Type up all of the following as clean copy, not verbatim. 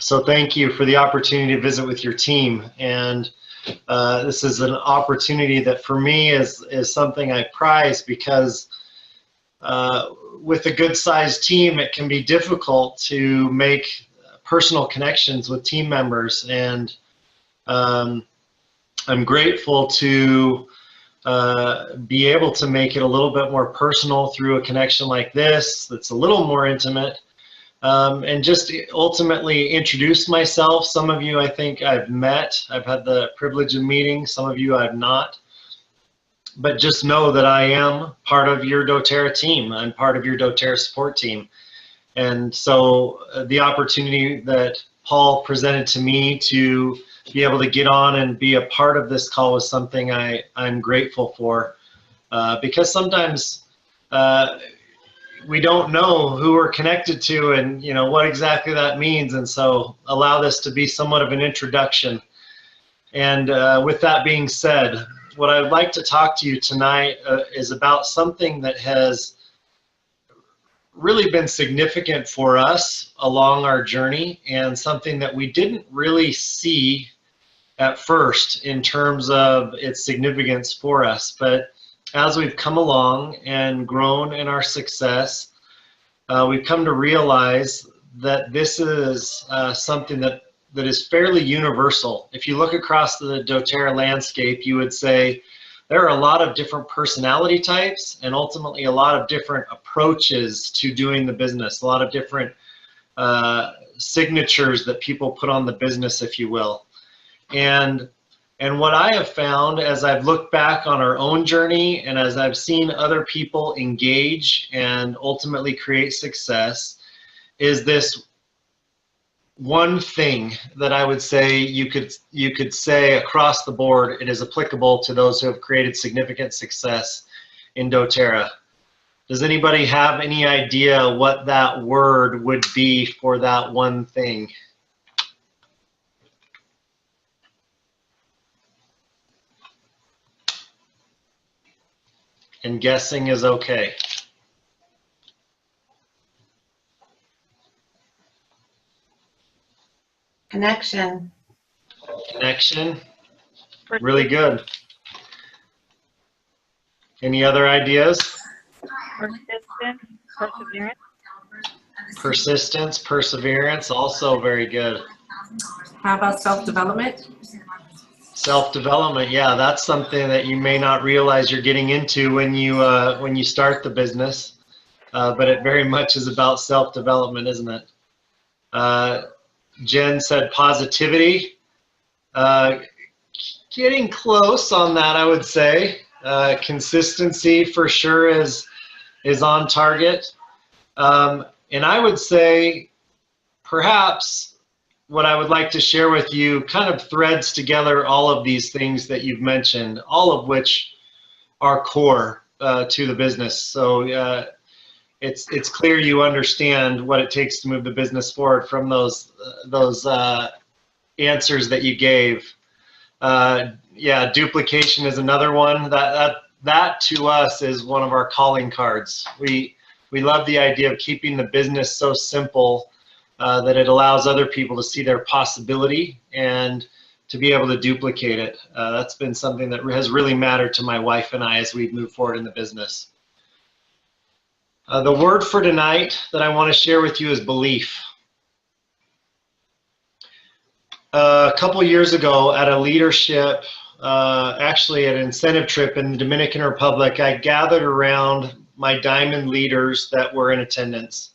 So thank you for the opportunity to visit with your team. And this is an opportunity that for me is something I prize because with a good-sized team, it can be difficult to make personal connections with team members. And I'm grateful to be able to make it a little bit more personal through a connection like this that's a little more intimate. And just ultimately introduce myself. Some of you I think I've met. I've had the privilege of meeting. Some of you I've not. But just know that I am part of your doTERRA team. I'm part of your doTERRA support team. And so the opportunity that Paul presented to me to be able to get on and be a part of this call was something I'm grateful for. Because sometimes we don't know who we're connected to and what exactly that means, and so allow this to be somewhat of an introduction. And with that being said, what I'd like to talk to you tonight is about something that has really been significant for us along our journey, and something that we didn't really see at first in terms of its significance for us. But as we've come along and grown in our success, we've come to realize that this is something that is fairly universal. If you look across the doTERRA landscape, you would say there are a lot of different personality types and ultimately a lot of different approaches to doing the business, a lot of different signatures that people put on the business, if you will. And what I have found as I've looked back on our own journey and as I've seen other people engage and ultimately create success is this one thing that I would say you could say across the board it is applicable to those who have created significant success in doTERRA. Does anybody have any idea what that word would be for that one thing? And guessing is okay. Connection. Connection. Really good. Any other ideas? Persistence, perseverance. Persistence, perseverance, also very good. How about self-development? Self-development, yeah, that's something that you may not realize you're getting into when you start the business, but it very much is about self-development, isn't it? Jen said positivity. Getting close on that, I would say. Consistency for sure is on target, and I would say perhaps what I would like to share with you kind of threads together all of these things that you've mentioned, all of which are core to the business. So it's clear you understand what it takes to move the business forward from those answers that you gave. Yeah, duplication is another one. That to us is one of our calling cards. We love the idea of keeping the business so simple that it allows other people to see their possibility and to be able to duplicate it. That's been something that has really mattered to my wife and I as we move forward in the business. The word for tonight that I want to share with you is belief. A couple years ago at a leadership, actually at an incentive trip in the Dominican Republic, I gathered around my diamond leaders that were in attendance.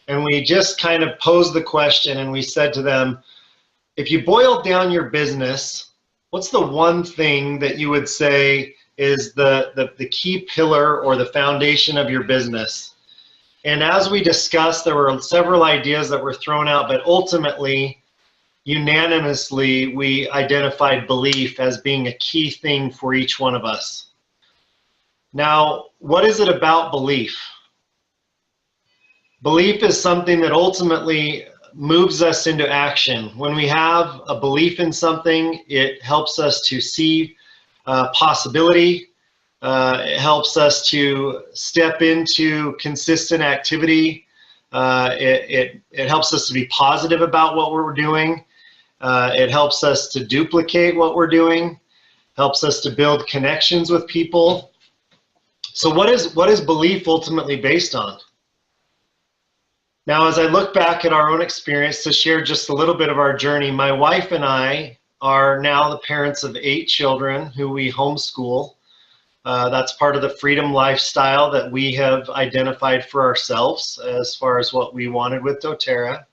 And we just kind of posed the question and we said to them, if you boiled down your business, what's the one thing that you would say is the key pillar or the foundation of your business? And as we discussed, there were several ideas that were thrown out, but ultimately, unanimously, we identified belief as being a key thing for each one of us. Now, what is it about belief? Belief is something that ultimately moves us into action. When we have a belief in something, it helps us to see possibility. It helps us to step into consistent activity. It helps us to be positive about what we're doing. It helps us to duplicate what we're doing, helps us to build connections with people. So what is belief ultimately based on? Now, as I look back at our own experience, to share just a little bit of our journey, my wife and I are now the parents of 8 children who we homeschool. That's part of the freedom lifestyle that we have identified for ourselves as far as what we wanted with doTERRA.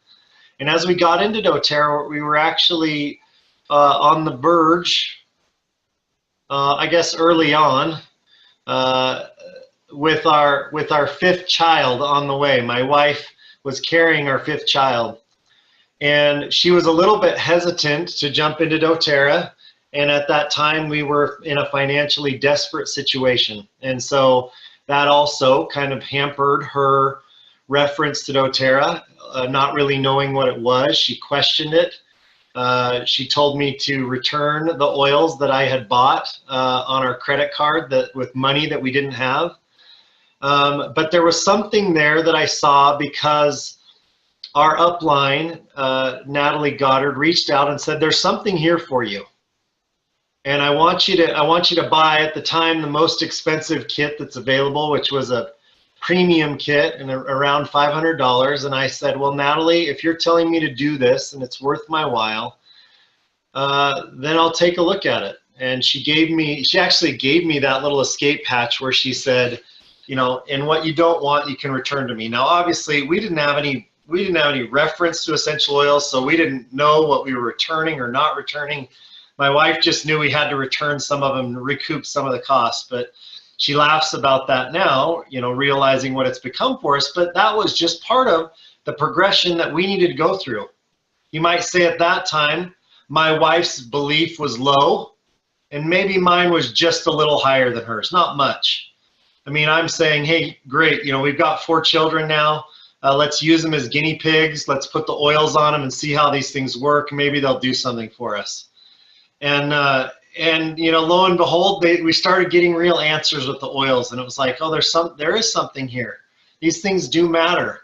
And as we got into doTERRA, we were actually on the verge, I guess early on, with our 5th child on the way. My wife was carrying our 5th child, and she was a little bit hesitant to jump into doTERRA. And at that time, we were in a financially desperate situation. And so that also kind of hampered her reference to doTERRA, not really knowing what it was. She questioned it. She told me to return the oils that I had bought on our credit card with money that we didn't have. But there was something there that I saw, because our upline, Natalie Goddard, reached out and said, there's something here for you. And I want you to buy, at the time, the most expensive kit that's available, which was a premium kit and around $500. And I said, well, Natalie, if you're telling me to do this and it's worth my while, then I'll take a look at it. And she actually gave me that little escape hatch where she said, you know, and what you don't want, you can return to me. Now, obviously, we didn't have any reference to essential oils, so we didn't know what we were returning or not returning. My wife just knew we had to return some of them to recoup some of the costs, but she laughs about that now, you know, realizing what it's become for us. But that was just part of the progression that we needed to go through. You might say at that time, my wife's belief was low, and maybe mine was just a little higher than hers, not much. I mean, I'm saying, hey, great, you know, we've got 4 children now. Let's use them as guinea pigs. Let's put the oils on them and see how these things work. Maybe they'll do something for us. And you know, lo and behold, we started getting real answers with the oils, and it was like, oh, there is something here. These things do matter.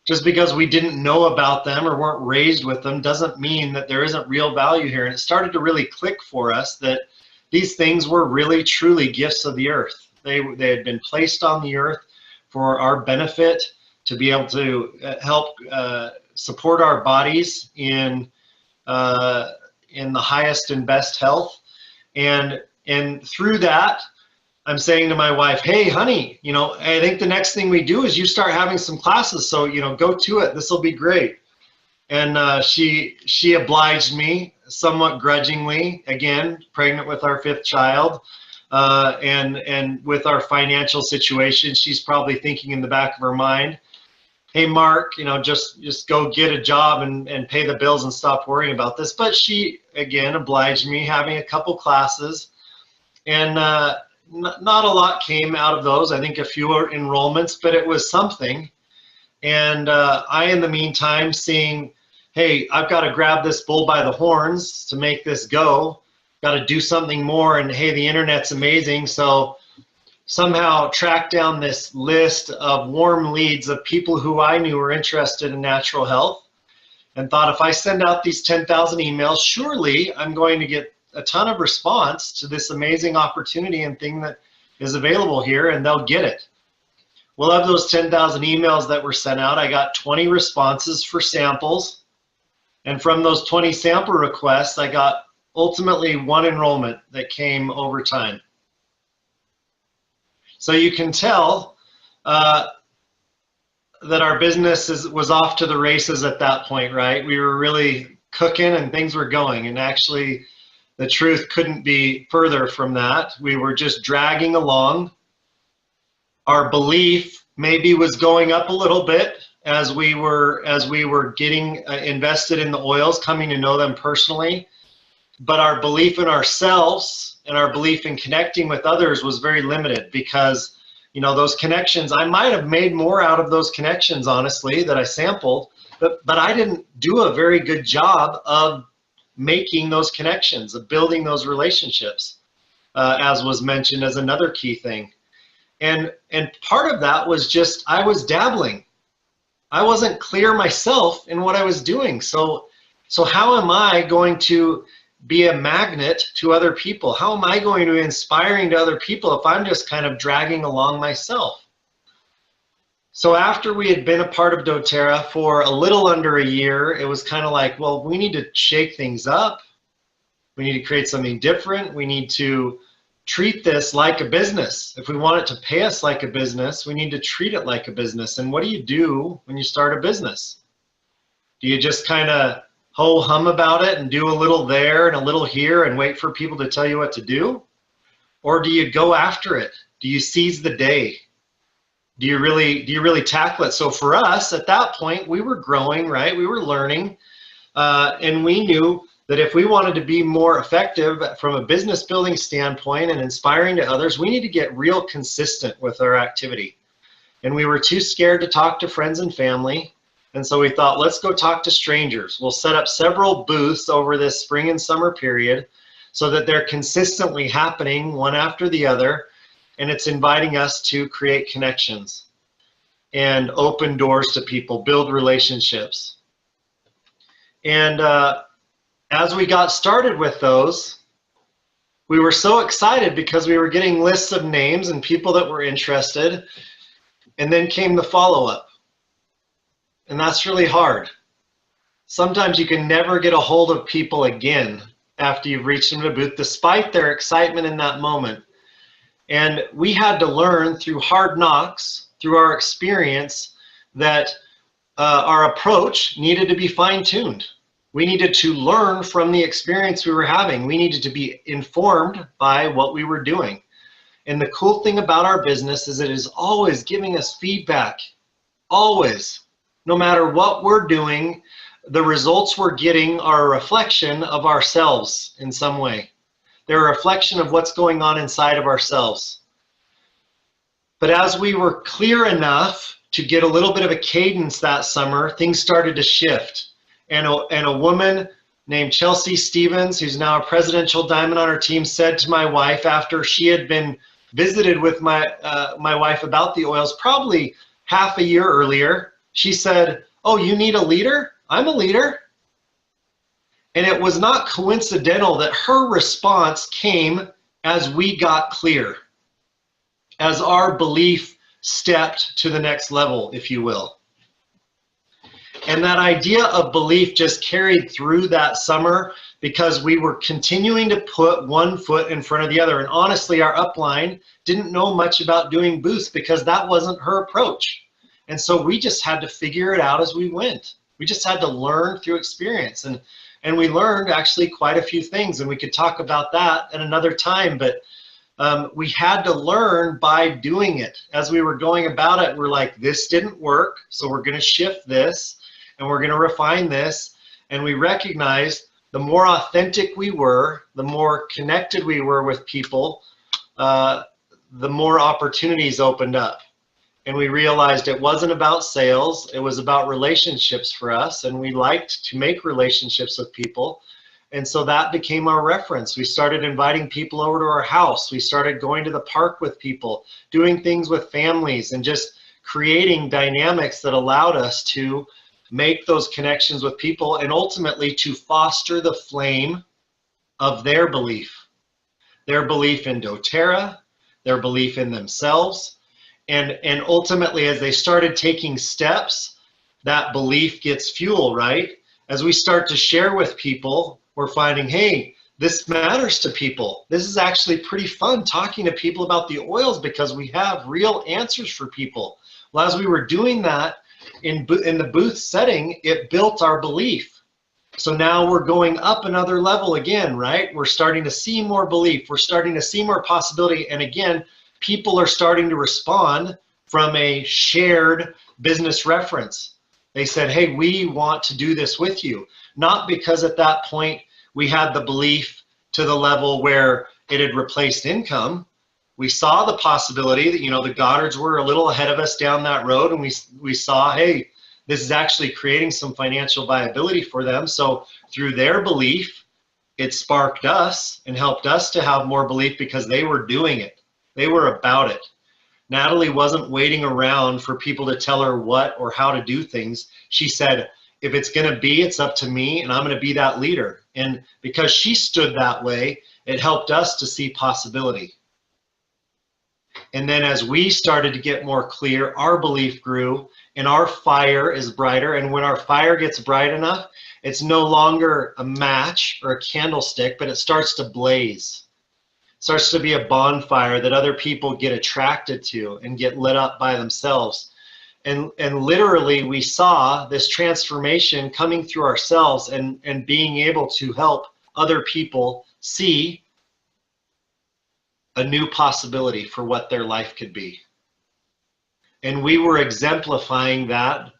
Just because we didn't know about them or weren't raised with them doesn't mean that there isn't real value here. And it started to really click for us that these things were really, truly gifts of the earth. They had been placed on the earth for our benefit, to be able to help support our bodies in the highest and best health. And through that, I'm saying to my wife, hey, honey, you know, I think the next thing we do is you start having some classes. So, you know, go to it. This will be great. And she obliged me somewhat grudgingly, again, pregnant with our 5th child. And with our financial situation, she's probably thinking in the back of her mind, hey, Mark, you know, just go get a job and pay the bills and stop worrying about this. But she, again, obliged me, having a couple classes. And not a lot came out of those. I think a few enrollments, but it was something. And I, in the meantime, seeing, hey, I've got to grab this bull by the horns to make this go. Got to do something more. And hey, the internet's amazing. So somehow tracked down this list of warm leads of people who I knew were interested in natural health, and thought, if I send out these 10,000 emails, surely I'm going to get a ton of response to this amazing opportunity and thing that is available here, and they'll get it. Well, of those 10,000 emails that were sent out, I got 20 responses for samples. And from those 20 sample requests, I got ultimately 1 enrollment that came over time. So you can tell that our business was off to the races at that point, right? We were really cooking and things were going, and actually the truth couldn't be further from that. We were just dragging along. Our belief maybe was going up a little bit as we were getting invested in the oils, coming to know them personally. But our belief in ourselves and our belief in connecting with others was very limited, because, you know, those connections, I might have made more out of those connections, honestly, that I sampled, but I didn't do a very good job of making those connections, of building those relationships, as was mentioned as another key thing. And part of that was just, I was dabbling. I wasn't clear myself in what I was doing. So how am I going to be a magnet to other people? How am I going to be inspiring to other people if I'm just kind of dragging along myself? So after we had been a part of doTERRA for a little under a year, it was kind of like, well, we need to shake things up. We need to create something different. We need to treat this like a business. If we want it to pay us like a business, we need to treat it like a business. And what do you do when you start a business? Do you just kind of ho-hum about it and do a little there and a little here and wait for people to tell you what to do? Or do you go after it? Do you seize the day? Do you really tackle it? So for us at that point, we were growing, right? We were learning, and we knew that if we wanted to be more effective from a business building standpoint and inspiring to others, we need to get real consistent with our activity. And we were too scared to talk to friends and family. And so we thought, let's go talk to strangers. We'll set up several booths over this spring and summer period so that they're consistently happening one after the other. And it's inviting us to create connections and open doors to people, build relationships. And as we got started with those, we were so excited because we were getting lists of names and people that were interested. And then came the follow-up. And that's really hard. Sometimes you can never get a hold of people again after you've reached them in a booth, despite their excitement in that moment. And we had to learn through hard knocks, through our experience, that our approach needed to be fine-tuned. We needed to learn from the experience we were having. We needed to be informed by what we were doing. And the cool thing about our business is it is always giving us feedback, always. No matter what we're doing, the results we're getting are a reflection of ourselves in some way. They're a reflection of what's going on inside of ourselves. But as we were clear enough to get a little bit of a cadence that summer, things started to shift. And a woman named Chelsea Stevens, who's now a presidential diamond on our team, said to my wife after she had been visited with my wife about the oils probably half a year earlier, she said, "Oh, you need a leader? I'm a leader." And it was not coincidental that her response came as we got clear, as our belief stepped to the next level, if you will. And that idea of belief just carried through that summer because we were continuing to put one foot in front of the other. And honestly, our upline didn't know much about doing booths because that wasn't her approach. And so we just had to figure it out as we went. We just had to learn through experience. And we learned actually quite a few things, and we could talk about that at another time, but we had to learn by doing it. As we were going about it, we're like, this didn't work, so we're gonna shift this, and we're gonna refine this. And we recognized the more authentic we were, the more connected we were with people, the more opportunities opened up. And we realized it wasn't about sales, it was about relationships for us, and we liked to make relationships with people. And so that became our reference. We started inviting people over to our house. We started going to the park with people, doing things with families, and just creating dynamics that allowed us to make those connections with people and ultimately to foster the flame of their belief in doTERRA, their belief in themselves. And ultimately, as they started taking steps, that belief gets fuel, right? As we start to share with people, we're finding, hey, this matters to people. This is actually pretty fun talking to people about the oils because we have real answers for people. Well, as we were doing that in the booth setting, it built our belief. So now we're going up another level again, right? We're starting to see more belief. We're starting to see more possibility. And again, people are starting to respond from a shared business reference. They said, hey, we want to do this with you. Not because at that point we had the belief to the level where it had replaced income. We saw the possibility that, the Goddards were a little ahead of us down that road, and we saw, hey, this is actually creating some financial viability for them. So through their belief, it sparked us and helped us to have more belief because they were doing it. They were about it. Natalie wasn't waiting around for people to tell her what or how to do things. She said, if it's going to be, it's up to me, and I'm going to be that leader. And because she stood that way, it helped us to see possibility. And then as we started to get more clear, our belief grew and our fire is brighter. And when our fire gets bright enough, it's no longer a match or a candlestick, but it starts to blaze. It starts to be a bonfire that other people get attracted to and get lit up by themselves. And literally we saw this transformation coming through ourselves and being able to help other people see a new possibility for what their life could be. And we were exemplifying that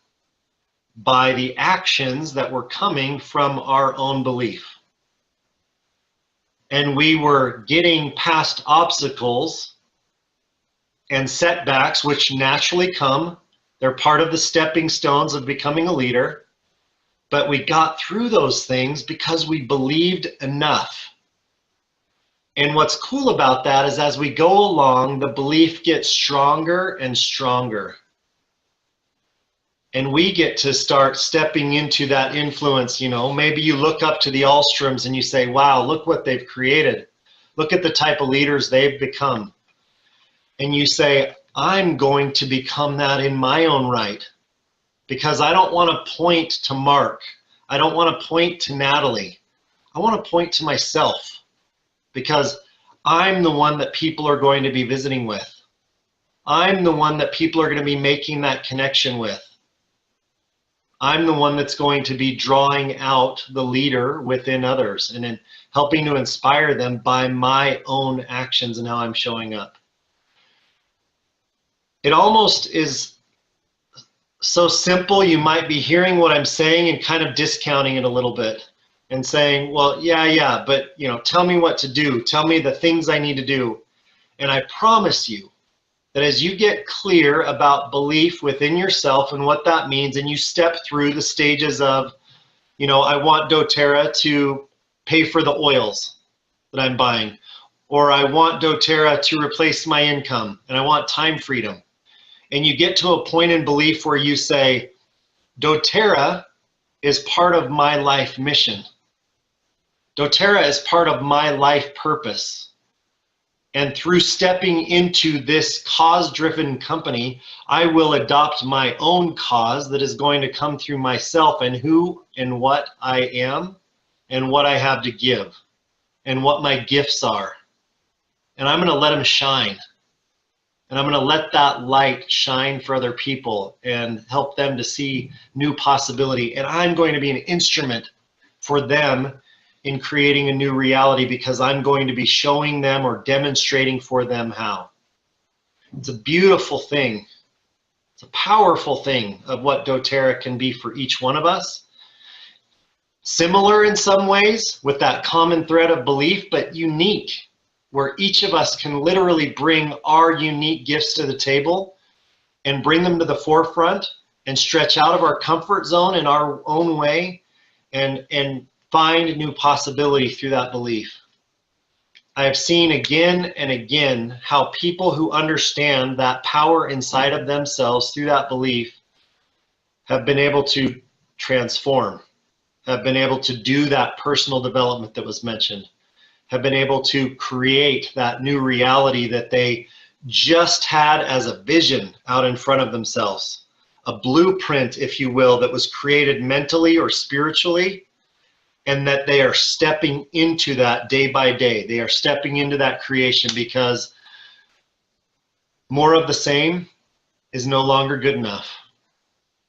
by the actions that were coming from our own belief. And we were getting past obstacles and setbacks, which naturally come. They're part of the stepping stones of becoming a leader. But we got through those things because we believed enough. And what's cool about that is as we go along, the belief gets stronger and stronger. And we get to start stepping into that influence. You know, maybe you look up to the Allstroms and you say, wow, look what they've created. Look at the type of leaders they've become. And you say, I'm going to become that in my own right. Because I don't want to point to Mark. I don't want to point to Natalie. I want to point to myself. Because I'm the one that people are going to be visiting with. I'm the one that people are going to be making that connection with. I'm the one that's going to be drawing out the leader within others and then helping to inspire them by my own actions and how I'm showing up. It almost is so simple, you might be hearing what I'm saying and kind of discounting it a little bit and saying, well, yeah, but you know, tell me what to do. Tell me the things I need to do. And I promise you that as you get clear about belief within yourself and what that means, and you step through the stages of, you know, I want doTERRA to pay for the oils that I'm buying, or I want doTERRA to replace my income, and I want time freedom. And you get to a point in belief where you say, doTERRA is part of my life mission. doTERRA is part of my life purpose. And through stepping into this cause-driven company, I will adopt my own cause that is going to come through myself and who and what I am and what I have to give and what my gifts are. And I'm going to let them shine. And I'm going to let that light shine for other people and help them to see new possibility. And I'm going to be an instrument for them in creating a new reality because I'm going to be showing them or demonstrating for them how. It's a beautiful thing. It's a powerful thing of what doTERRA can be for each one of us. Similar in some ways with that common thread of belief, but unique, where each of us can literally bring our unique gifts to the table and bring them to the forefront and stretch out of our comfort zone in our own way and find new possibility through that belief. I have seen again and again how people who understand that power inside of themselves through that belief have been able to transform, have been able to do that personal development that was mentioned, have been able to create that new reality that they just had as a vision out in front of themselves, a blueprint, if you will, that was created mentally or spiritually, and that they are stepping into that day by day. They are stepping into that creation because more of the same is no longer good enough.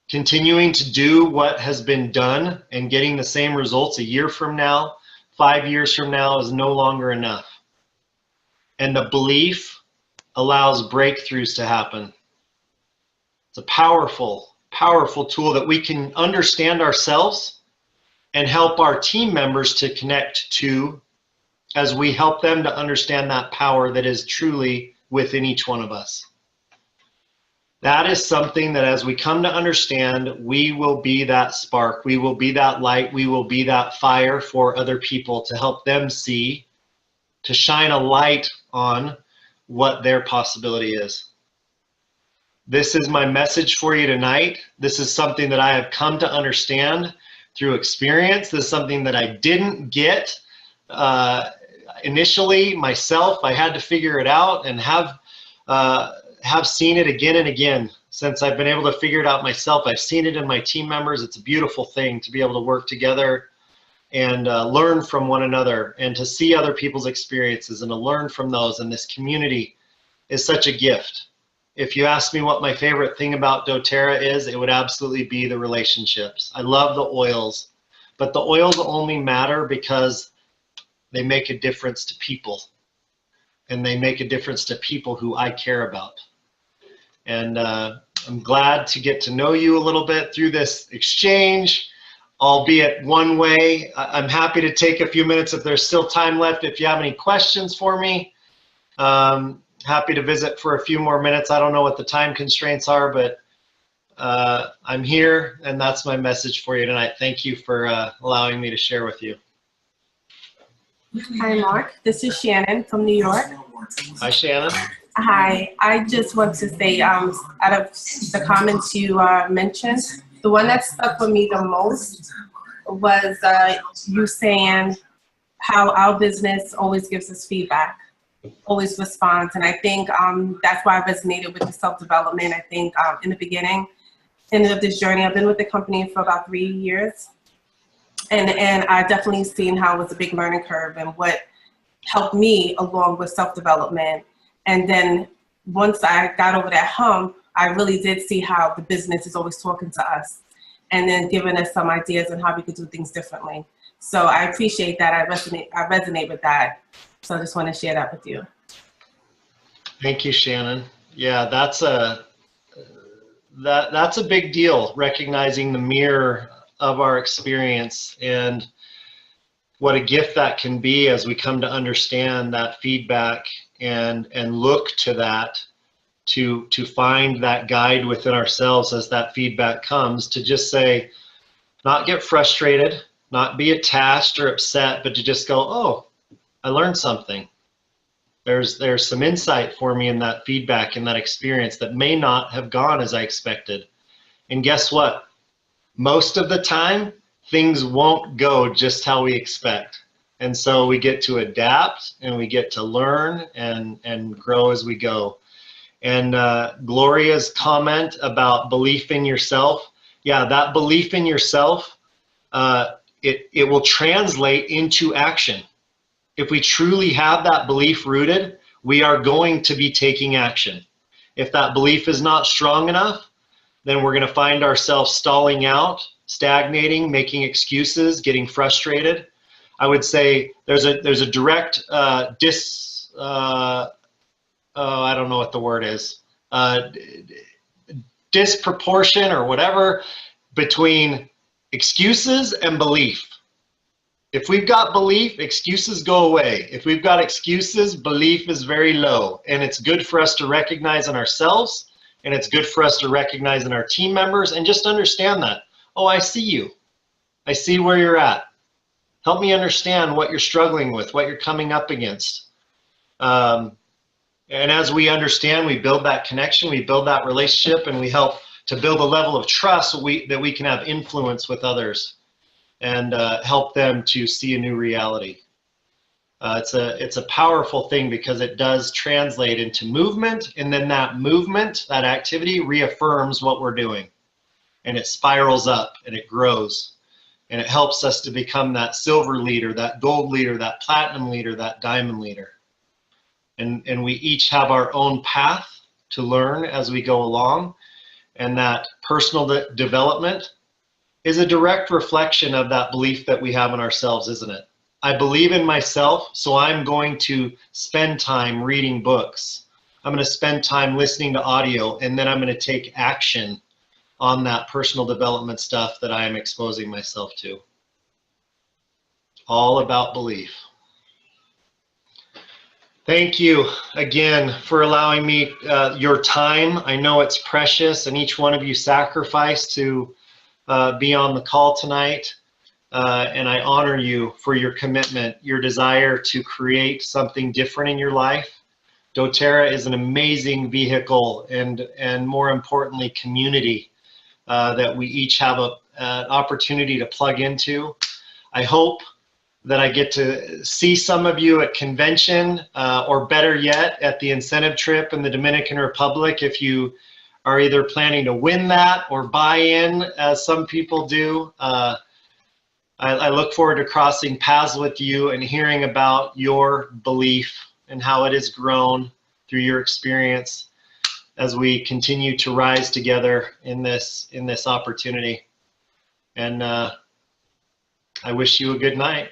Continuing to do what has been done and getting the same results a year from now, 5 years from now is no longer enough. And the belief allows breakthroughs to happen. It's a powerful, powerful tool that we can understand ourselves and help our team members to connect to as we help them to understand that power that is truly within each one of us. That is something that as we come to understand, we will be that spark, we will be that light, we will be that fire for other people to help them see, to shine a light on what their possibility is. This is my message for you tonight. This is something that I have come to understand through experience. This is something that I didn't get initially myself. I had to figure it out, and have seen it again and again since I've been able to figure it out myself. I've seen it in my team members. It's a beautiful thing to be able to work together and learn from one another, and to see other people's experiences and to learn from those. And this community is such a gift. If you ask me what my favorite thing about doTERRA is, it would absolutely be the relationships. I love the oils, but the oils only matter because they make a difference to people, and they make a difference to people who I care about. And I'm glad to get to know you a little bit through this exchange, albeit one way. I'm happy to take a few minutes if there's still time left. If you have any questions for me, happy to visit for a few more minutes. I don't know what the time constraints are, but I'm here, and that's my message for you tonight. Thank you for allowing me to share with you. Hi, Mark. This is Shannon from New York. Hi, Shannon. Hi. I just want to say, out of the comments you mentioned, the one that stuck with me the most was you saying how our business always gives us feedback, always responds. And I think that's why I resonated with the self-development. I think in the beginning of this journey, I've been with the company for about 3 years. And I definitely seen how it was a big learning curve, and what helped me along with self-development. And then once I got over that hump, I really did see how the business is always talking to us, and then giving us some ideas on how we could do things differently. So I appreciate that. I resonate with that. So I just want to share that with you. Thank you, Shannon. Yeah, that's a big deal, recognizing the mirror of our experience, and what a gift that can be as we come to understand that feedback and look to that to find that guide within ourselves as that feedback comes, to just say, not get frustrated, not be attached or upset, but to just go, oh, I learned something. There's some insight for me in that feedback and that experience that may not have gone as I expected. And guess what? Most of the time, things won't go just how we expect. And so we get to adapt, and we get to learn and grow as we go. And Gloria's comment about belief in yourself, yeah, that belief in yourself, it will translate into action. If we truly have that belief rooted, we are going to be taking action. If that belief is not strong enough, then we're going to find ourselves stalling out, stagnating, making excuses, getting frustrated. I would say there's a direct I don't know what the word is, disproportion or whatever between excuses and belief. If we've got belief, excuses go away. If we've got excuses, belief is very low. And it's good for us to recognize in ourselves, and it's good for us to recognize in our team members, and just understand that, oh, I see you. I see where you're at. Help me understand what you're struggling with, what you're coming up against. And as we understand, we build that connection, we build that relationship, and we help to build a level of trust that we can have influence with others, and help them to see a new reality. It's a powerful thing, because it does translate into movement, and then that movement, that activity, reaffirms what we're doing, and it spirals up and it grows, and it helps us to become that silver leader, that gold leader, that platinum leader, that diamond leader. And we each have our own path to learn as we go along, and that personal development is a direct reflection of that belief that we have in ourselves, isn't it? I believe in myself, so I'm going to spend time reading books. I'm going to spend time listening to audio, and then I'm going to take action on that personal development stuff that I am exposing myself to. All about belief. Thank you again for allowing me your time. I know it's precious, and each one of you sacrificed to be on the call tonight. And I honor you for your commitment, your desire to create something different in your life, DoTerra is an amazing vehicle and more importantly, community that we each have an opportunity to plug into. I hope that I get to see some of you at convention, or better yet, at the incentive trip in the Dominican Republic, if you are either planning to win that or buy in, as some people do. I look forward to crossing paths with you and hearing about your belief and how it has grown through your experience as we continue to rise together in this opportunity. And I wish you a good night.